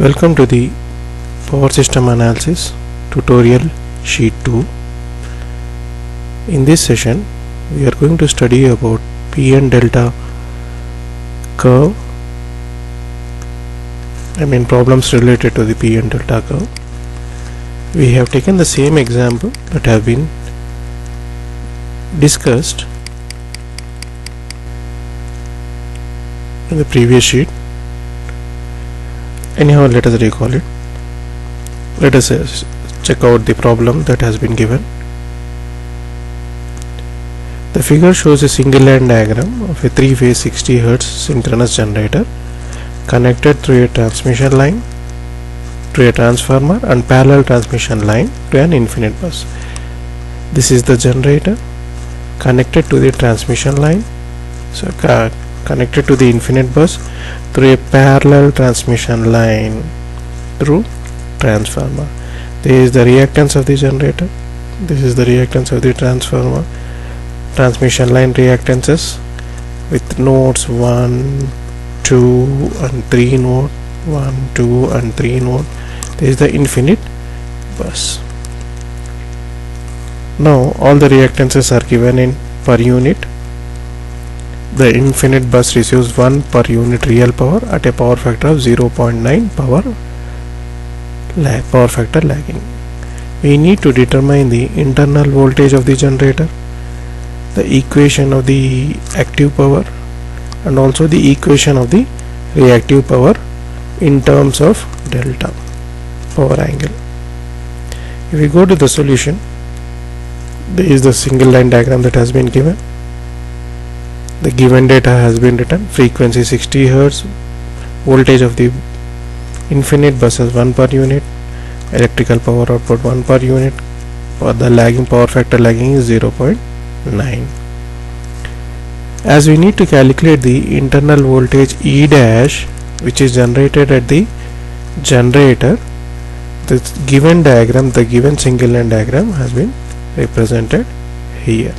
Welcome to the Power System Analysis tutorial sheet 2. In this session we are going to study about P and delta curve, problems related to the P and delta curve. We have taken the same example that have been discussed in the previous sheet. Anyhow, let us recall it. Let us check out the problem that has been given. The figure shows a single line diagram of a 3-phase 60 Hz synchronous generator connected through a transmission line to a transformer and parallel transmission line to an infinite bus. This is the generator connected to the transmission line, so connected to the infinite bus through a parallel transmission line through transformer. This is the reactance of the generator. This is the reactance of the transformer. Transmission line reactances with nodes 1, 2 and 3 node. 1, 2 and 3 node. This is the infinite bus. Now all the reactances are given in per unit. The infinite bus receives 1 per unit real power at a power factor of 0.9 power factor lagging. We need to determine the internal voltage of the generator, the equation of the active power and also the equation of the reactive power in terms of delta power angle. If we go to the solution, there is the single line diagram that has been given. The given data has been written. Frequency 60 Hz, voltage of the infinite bus is 1 per unit, electrical power output 1 per unit, for the lagging power factor lagging is 0.9. As we need to calculate the internal voltage E dash which is generated at the generator, the given diagram, the given single line diagram has been represented here.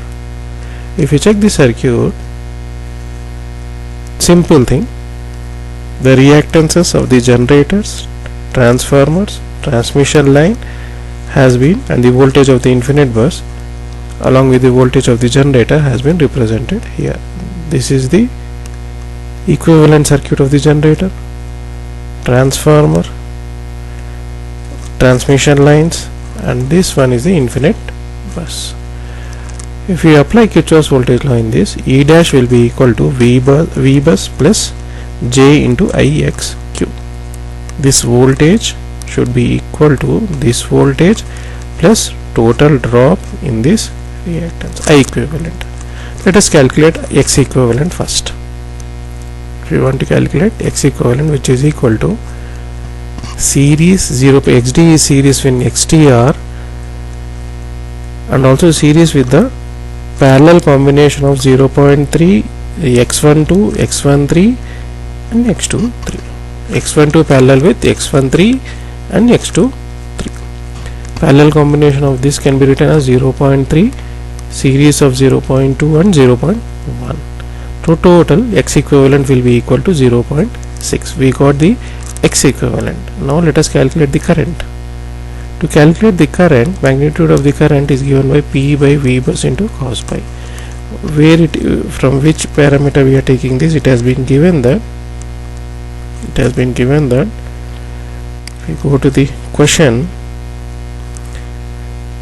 If you check the circuit, simple thing, the reactances of the generators, transformers, transmission line has been, and the voltage of the infinite bus along with the voltage of the generator has been represented here. This is the equivalent circuit of the generator, transformer, transmission lines, and this one is the infinite bus. If we apply Kirchhoff's voltage law in this, E dash will be equal to V bus plus J into IXQ. This voltage should be equal to this voltage plus total drop in this reactance, I equivalent. Let us calculate X equivalent first. If we want to calculate X equivalent, which is equal to series 0, XD is series with XTR and also series with the parallel combination of 0.3, X12, X13 and X23. X12 parallel with X13 and X23. Parallel combination of this can be written as 0.3, series of 0.2 and 0.1. So total X equivalent will be equal to 0.6. We got the X equivalent. Now let us calculate the current. To calculate the current, magnitude of the current is given by P by V bus into cos pi. From which parameter we are taking this? It has been given that if we go to the question,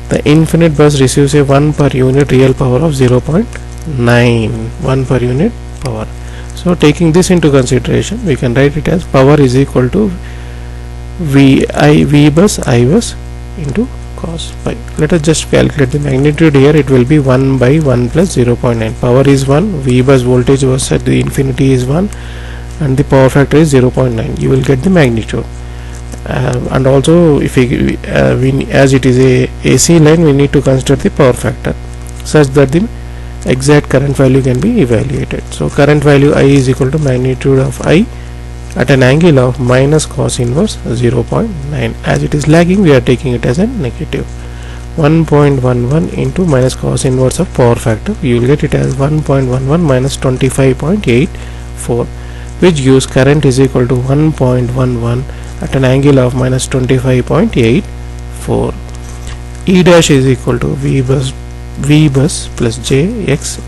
the infinite bus receives a 1 per unit real power of 0.9, 1 per unit power. So taking this into consideration, we can write it as power is equal to V bus I bus into cos pi. Let us just calculate the magnitude here. It will be 1 by 1 plus 0.9. Power is 1, V bus voltage was at the infinity is 1 and the power factor is 0.9. You will get the magnitude. And also if as it is a AC line, we need to consider the power factor such that the exact current value can be evaluated. So current value I is equal to magnitude of I at an angle of minus cos inverse 0.9. As it is lagging, we are taking it as a negative. 1.11 into minus cos inverse of power factor, you will get it as 1.11 minus 25.84, which gives current is equal to 1.11 at an angle of minus 25.84. E dash is equal to V bus plus J x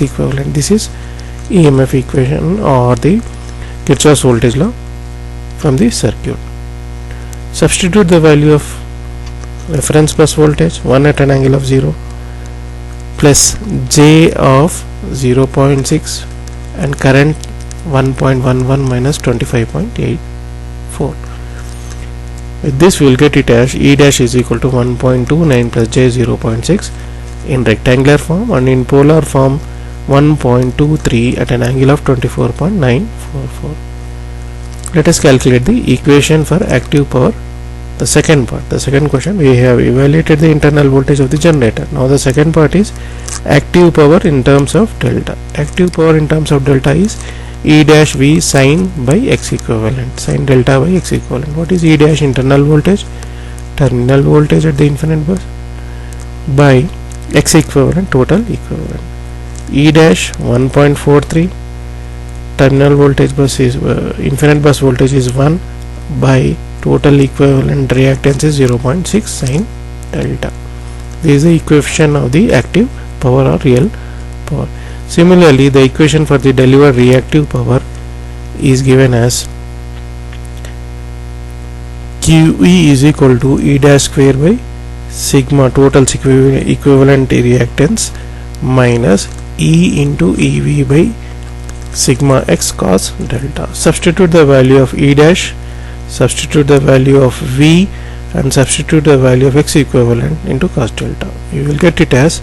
equivalent. This is EMF equation or the Kirchhoff's voltage law from the circuit. Substitute the value of reference bus voltage 1 at an angle of 0 plus J of 0.6 and current 1.11 minus 25.84. With this we will get it as E dash is equal to 1.29 plus J 0.6 in rectangular form, and in polar form 1.23 at an angle of 24.944. Let us calculate the equation for active power. The second part, the second question, we have evaluated the internal voltage of the generator. Now the second part is active power in terms of delta. Active power in terms of delta is E dash V sine by X equivalent, sine delta by X equivalent. What is E dash? Internal voltage, terminal voltage at the infinite bus, by X equivalent, total equivalent. E dash 1.43, terminal voltage bus is infinite bus voltage is 1, by total equivalent reactance is 0.6 sine delta. This is the equation of the active power or real power. Similarly, the equation for the delivered reactive power is given as QE is equal to E dash square by sigma total equivalent reactance minus E into EV by sigma x cos delta. Substitute the value of E dash, substitute the value of V, and substitute the value of X equivalent into cos delta. You will get it as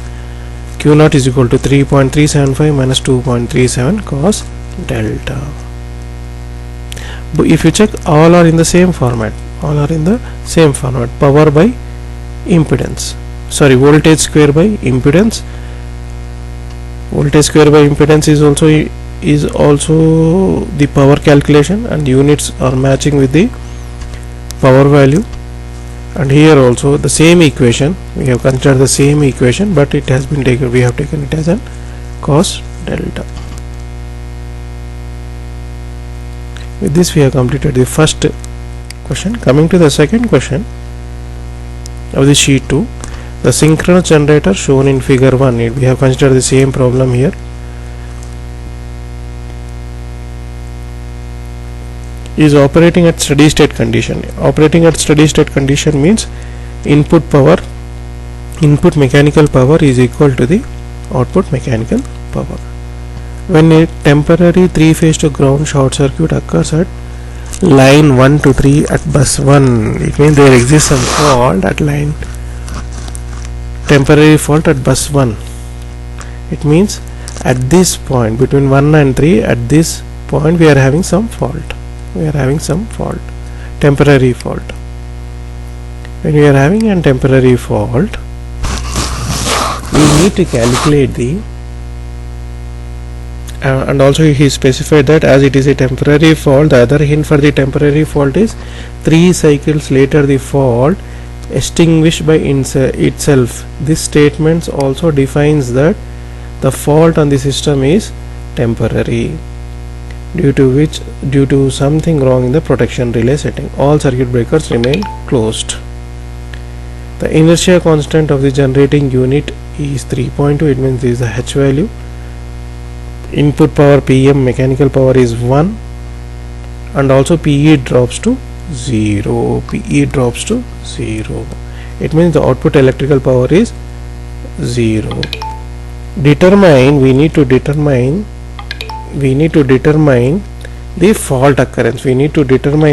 Q naught is equal to 3.375 minus 2.37 cos delta. But if you check, all are in the same format. All are in the same format. Power by impedance. Sorry, voltage square by impedance. Voltage square by impedance is also the power calculation, and units are matching with the power value. And here also the same equation, we have considered the same equation, but it has been taken, we have taken it as an cos delta. With this we have completed the first question. Coming to the second question of the sheet 2, the synchronous generator shown in figure 1, we have considered the same problem here. Is operating at steady state condition. Operating at steady state condition means input mechanical power is equal to the output mechanical power. When a temporary 3-phase to ground short circuit occurs at line 1 to 3 at bus 1, it means there exists some fault at line, temporary fault at bus 1. It means at this point between 1 and 3, at this point we are having some fault. Temporary fault. When we are having a temporary fault, we need to calculate the and also he specified that as it is a temporary fault, the other hint for the temporary fault is 3 cycles later the fault extinguished by itself. This statement also defines that the fault on the system is temporary, due to something wrong in the protection relay setting. All circuit breakers remain closed. The inertia constant of the generating unit is 3.2. It means this is the H value. Input power PM, mechanical power is 1, and also PE drops to 0. It means the output electrical power is 0. We need to determine the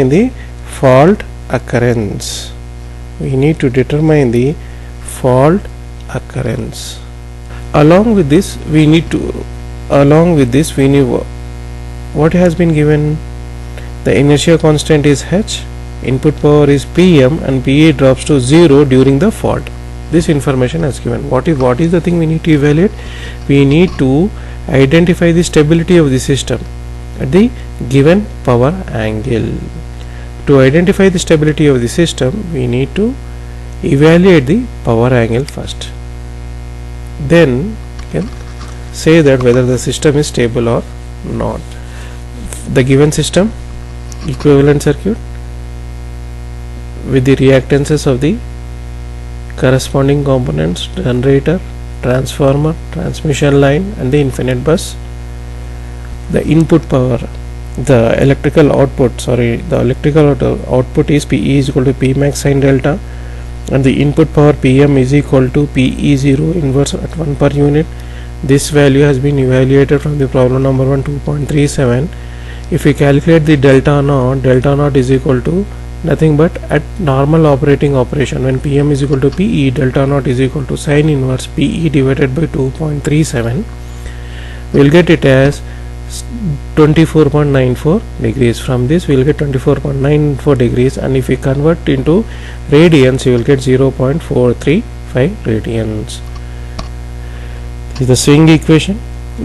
fault occurrence. Along with this we need what has been given. The inertia constant is H, input power is PM, and PE drops to 0 during the fault. This information is given. What is the thing we need to evaluate? We need to identify the stability of the system at the given power angle. To identify the stability of the system, we need to evaluate the power angle first. Then can say that whether the system is stable or not. The given system, equivalent circuit with the reactances of the corresponding components: generator, transformer, transmission line, and the infinite bus. The input power, the electrical output is PE is equal to P max sin delta, and the input power PM is equal to PE0 inverse at 1 per unit. This value has been evaluated from the problem number 1, 2.37. If we calculate the delta naught is equal to nothing but at normal operation when PM is equal to PE, delta naught is equal to sin inverse PE divided by 2.37. We'll get it as 24.94 degrees. From this we will get 24.94 degrees, and if we convert into radians you will get 0.435 radians. This is the swing equation.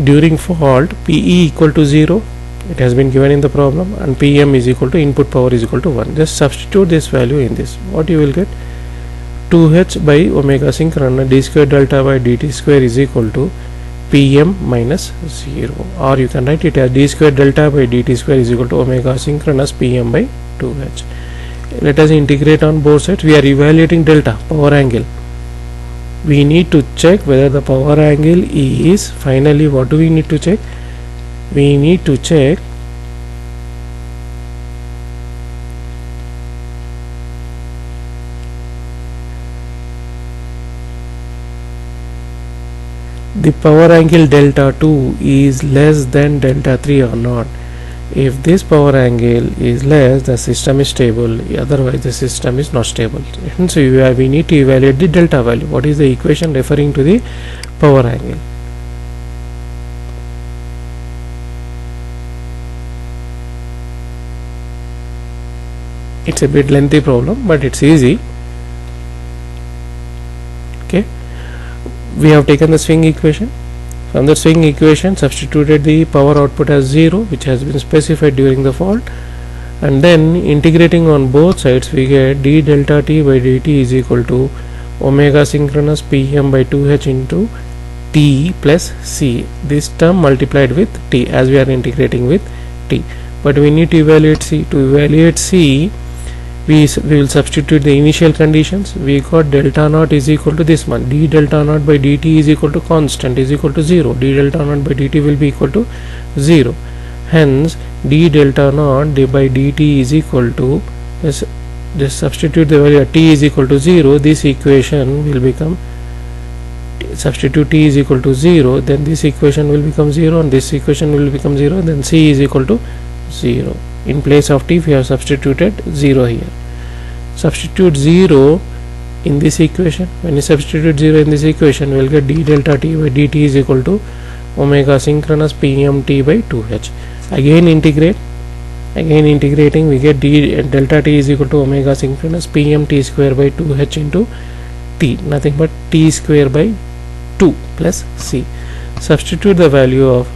During fault, PE equal to 0, it has been given in the problem, and PM is equal to input power is equal to 1. Just substitute this value in this. What you will get? 2h by omega synchronous d square delta by dt square is equal to PM minus 0, or you can write it as d square delta by dt square is equal to omega synchronous PM by 2h. Let us integrate on both sides. We are evaluating delta, power angle. We need to check whether the power angle is, finally what do we need to check? We need to check the power angle delta 2 is less than delta 3 or not. If this power angle is less, the system is stable, otherwise the system is not stable. Hence we need to evaluate the delta value. What is the equation referring to the power angle? It's a bit lengthy problem, but it's easy. Okay, we have taken the swing equation. From the swing equation, substituted the power output as 0, which has been specified during the fault, and then integrating on both sides we get d delta t by dt is equal to omega synchronous PM by 2h into t plus c. This term multiplied with t as we are integrating with t. But we need to evaluate c. To evaluate c, we will substitute the initial conditions. We got delta naught is equal to this one, d delta naught by dt is equal to constant is equal to 0, d delta naught by dt will be equal to 0. Hence d delta naught by dt is equal to, just substitute the value at t is equal to 0. This equation will become, substitute t is equal to 0, then this equation will become 0, and this equation will become 0, then c is equal to 0. In place of t we have substituted 0 here. Substitute 0 in this equation. When you substitute 0 in this equation, we will get d delta t by dt is equal to omega synchronous PM t by 2h. Again integrate. Again integrating, we get d delta t is equal to omega synchronous PM t square by 2h into t, nothing but t square by 2 plus c. Substitute the value of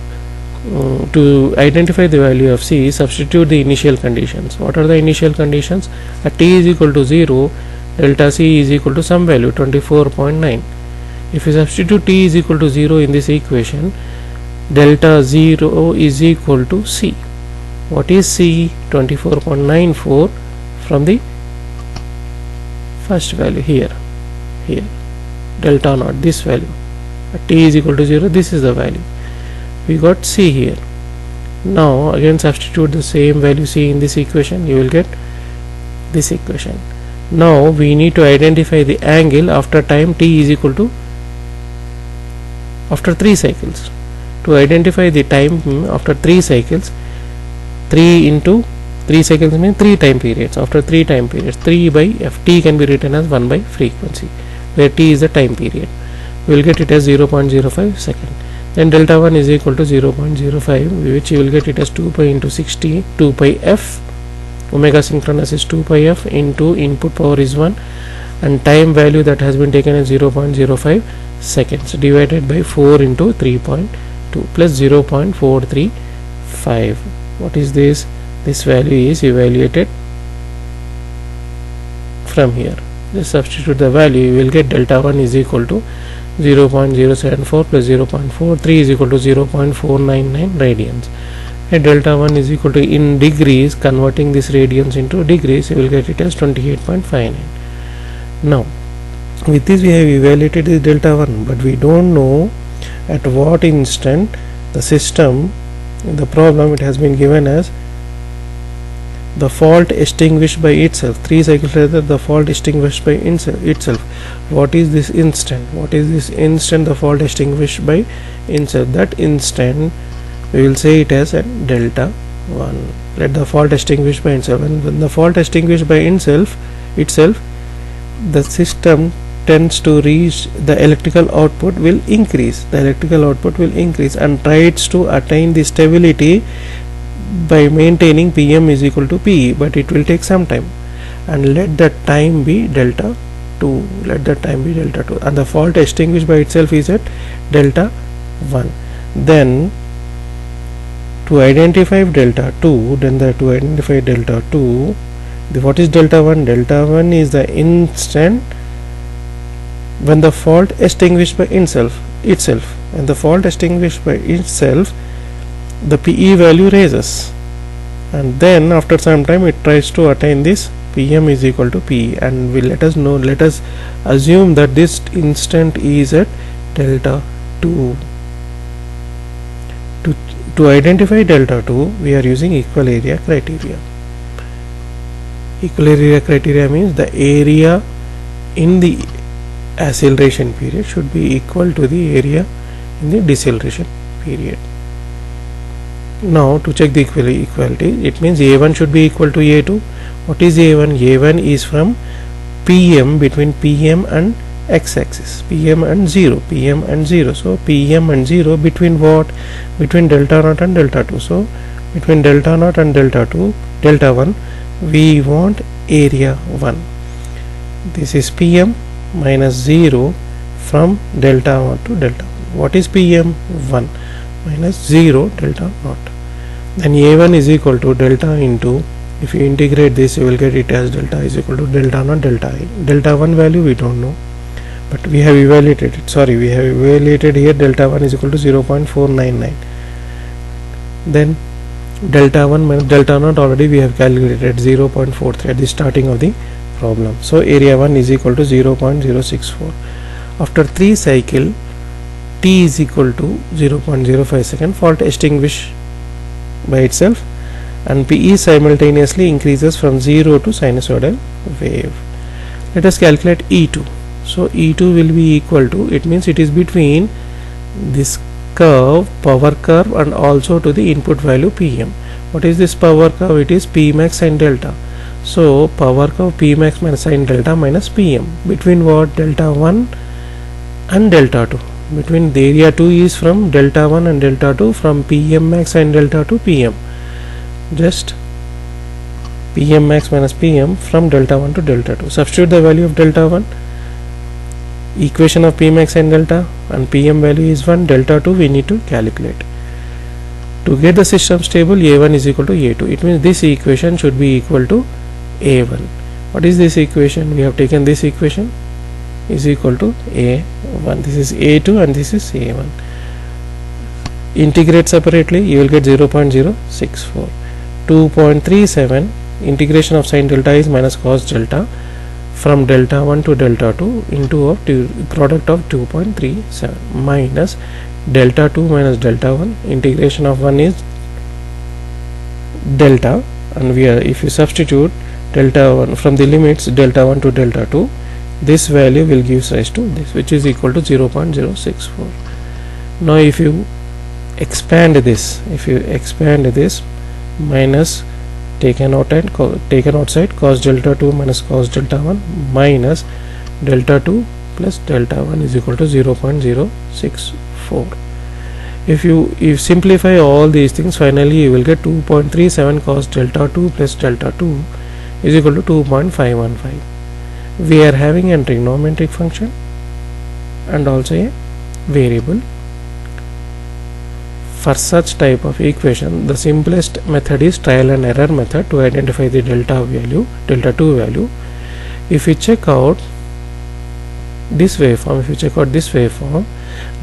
to identify the value of c, substitute the initial conditions. What are the initial conditions? At t is equal to 0, delta c is equal to some value 24.9. If you substitute t is equal to 0 in this equation, delta 0 is equal to c. What is c? 24.94 from the first value here, delta naught, this value. At t is equal to 0, this is the value. We got c here. Now again substitute the same value c in this equation, you will get this equation. Now we need to identify the angle after time t is equal to, after 3 cycles. To identify the time after 3 cycles, 3 into 3 cycles means 3 time periods. After 3 time periods, 3 by f, t can be written as 1 by frequency, where t is the time period. We will get it as 0.05 second. Then delta 1 is equal to 0.05, which you will get it as 2 pi into 60, 2 pi f, omega synchronous is 2 pi f into input power is 1, and time value that has been taken as 0.05 seconds divided by 4 into 3.2 plus 0.435. What is this? This value is evaluated from here. Just substitute the value, you will get delta 1 is equal to 0.074 plus 0.43 is equal to 0.499 radians. delta 1 is equal to, in degrees, converting this radians into degrees, you will get it as 28.59. now with this we have evaluated this delta 1, but we don't know at what instant the system, in the problem it has been given as the fault extinguished by itself, 3 cycles later the fault extinguished by itself. What is this instant? The fault extinguished by itself? That instant we will say it as a delta 1. Let the fault extinguish by itself, and when the fault extinguished by itself, the system tends to reach, the electrical output will increase, and tries to attain the stability by maintaining Pm is equal to Pe, but it will take some time, and let that time be delta 2, and the fault extinguished by itself is at delta 1. Then to identify delta 2, what is delta 1? Delta 1 is the instant when the fault extinguished by itself, and the fault extinguished by itself, the Pe value raises, and then after some time it tries to attain this Pm is equal to Pe, and let us assume that this instant is at delta 2. To identify delta 2, we are using equal area criteria. Equal area criteria means the area in the acceleration period should be equal to the area in the deceleration period. Now to check the equality, it means A1 should be equal to A2. What is A1? A1 is from Pm, between Pm and x-axis, Pm and 0. So Pm and 0 between what? Between delta 0 and delta 2. So between delta 0 and delta 1, we want area 1. This is Pm minus 0 from delta 1 to delta 1. What is Pm? 1 minus 0 delta 0. Then A1 is equal to delta into, if you integrate this, you will get it as delta is equal to delta 0 delta I. Delta 1 value we don't know, but we have evaluated it. Here delta 1 is equal to 0.499. Then delta 1 minus delta 0 already we have calculated 0.43 at the starting of the problem. So area 1 is equal to 0.064. After 3 cycle, t is equal to 0.05 second, fault extinguished by itself, and Pe simultaneously increases from 0 to sinusoidal wave. Let us calculate E2. So E2 will be equal to, it means it is between this curve, power curve, and also to the input value Pm. What is this power curve? It is Pmax sin delta. So power curve Pmax minus sin delta minus Pm, between what? Delta 1 and delta 2. Between the area 2 is from delta 1 and delta 2, from Pm max and delta 2 Pm. Just Pm max minus Pm from delta 1 to delta 2. Substitute the value of delta 1, equation of Pmax and delta, and Pm value is 1, delta 2 we need to calculate. To get the system stable, A1 is equal to A2. It means this equation should be equal to A1. What is this equation? We have taken this equation is equal to A1. This is A2 and this is A1. Integrate separately, you will get 0.064. 2.37 integration of sin delta is minus cos delta from delta 1 to delta 2 into a product of 2.37 minus delta 2 minus delta 1. Integration of 1 is delta, and we are, if you substitute delta 1 from the limits delta 1 to delta 2, this value will give rise to this, which is equal to 0.064. Now if you expand this, minus taken outside cos delta 2 minus cos delta 1 minus delta 2 plus delta 1 is equal to 0.064. If you simplify all these things, finally you will get 2.37 cos delta 2 plus delta 2 is equal to 2.515. We are having a trigonometric function and also a variable. For such type of equation, the simplest method is trial and error method to identify the delta 2 value. If we check out this waveform,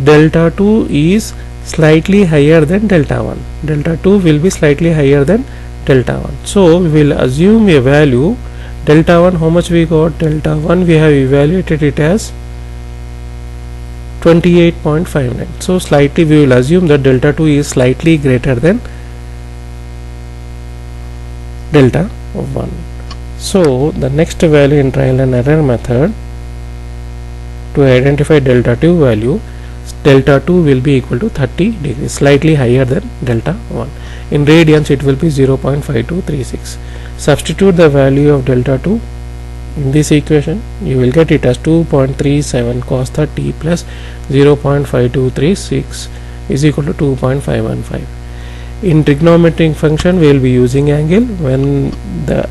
delta 2 is slightly higher than delta 1. Delta 2 will be slightly higher than delta 1. So we will assume a value delta 1. How much we got? Delta 1 we have evaluated it as 28.59. so slightly we will assume that delta 2 is slightly greater than delta 1. So the next value in trial and error method, to identify delta 2 value, delta 2 will be equal to 30 degrees, slightly higher than delta 1. In radians it will be 0.5236. Substitute the value of delta 2 in this equation. You will get it as 2.37 cos 30 plus 0.5236 is equal to 2.515. In trigonometric function we will be using angle. When the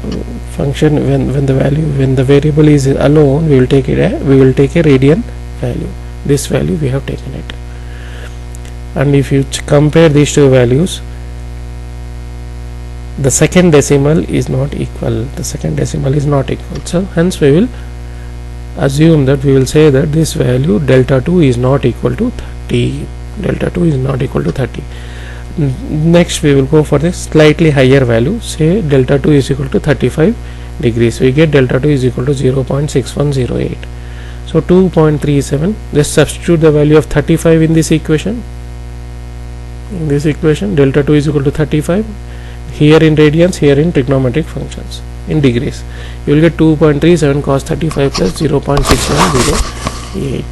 function when the variable is alone, we will take a radian value. This value we have taken it, and if you compare these two values, the second decimal is not equal. So hence we will assume that we will say that this value delta 2 is not equal to 30. Next we will go for the slightly higher value. Say delta 2 is equal to 35 degrees. We get delta 2 is equal to 0.6108. So 2.37. Just substitute the value of 35 in this equation. Delta 2 is equal to 35. Here in radians, here in trigonometric functions. In degrees, you will get 2.37 cos 35 plus 0.6108.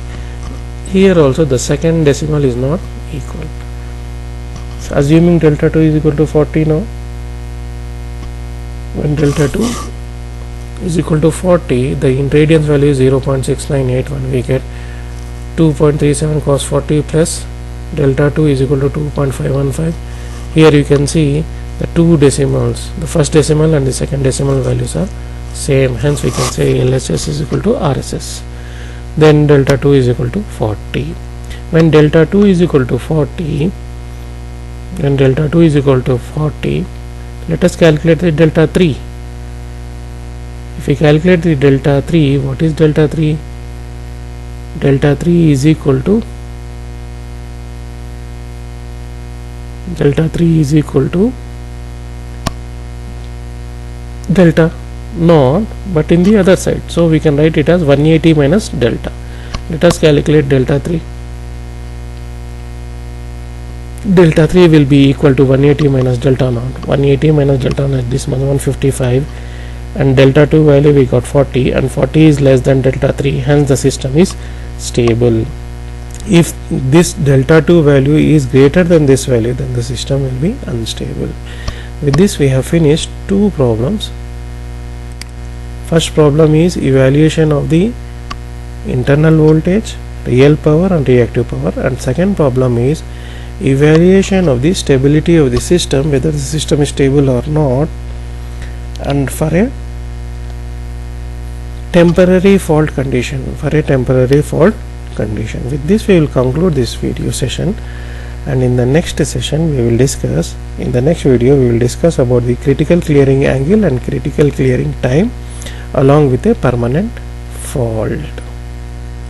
Here also the second decimal is not equal. So assuming delta 2 is equal to 40 now. When delta 2 is equal to 40, the in radians value is 0.6981. We get 2.37 cos 40 plus delta 2 is equal to 2.515. Here you can see the two decimals, the first decimal and the second decimal values are same. Hence we can say LHS is equal to RSS. Then delta 2 is equal to 40. When delta 2 is equal to 40, let us calculate the delta 3. If we calculate the delta 3, what is delta 3? Delta 3 is equal to delta naught, but in the other side, so we can write it as 180 minus delta. Let us calculate delta 3. Delta 3 will be equal to 180 minus delta naught. 180 minus delta naught, this was 155, and delta 2 value we got 40, and 40 is less than delta 3, hence the system is stable. If this delta 2 value is greater than this value, then the system will be unstable. With this we have finished two problems. First problem is evaluation of the internal voltage, real power and reactive power, and second problem is evaluation of the stability of the system, whether the system is stable or not, and for a temporary fault condition. With this we will conclude this video session, and in the next session we will discuss, in the next video we will discuss about the critical clearing angle and critical clearing time along with a permanent fault.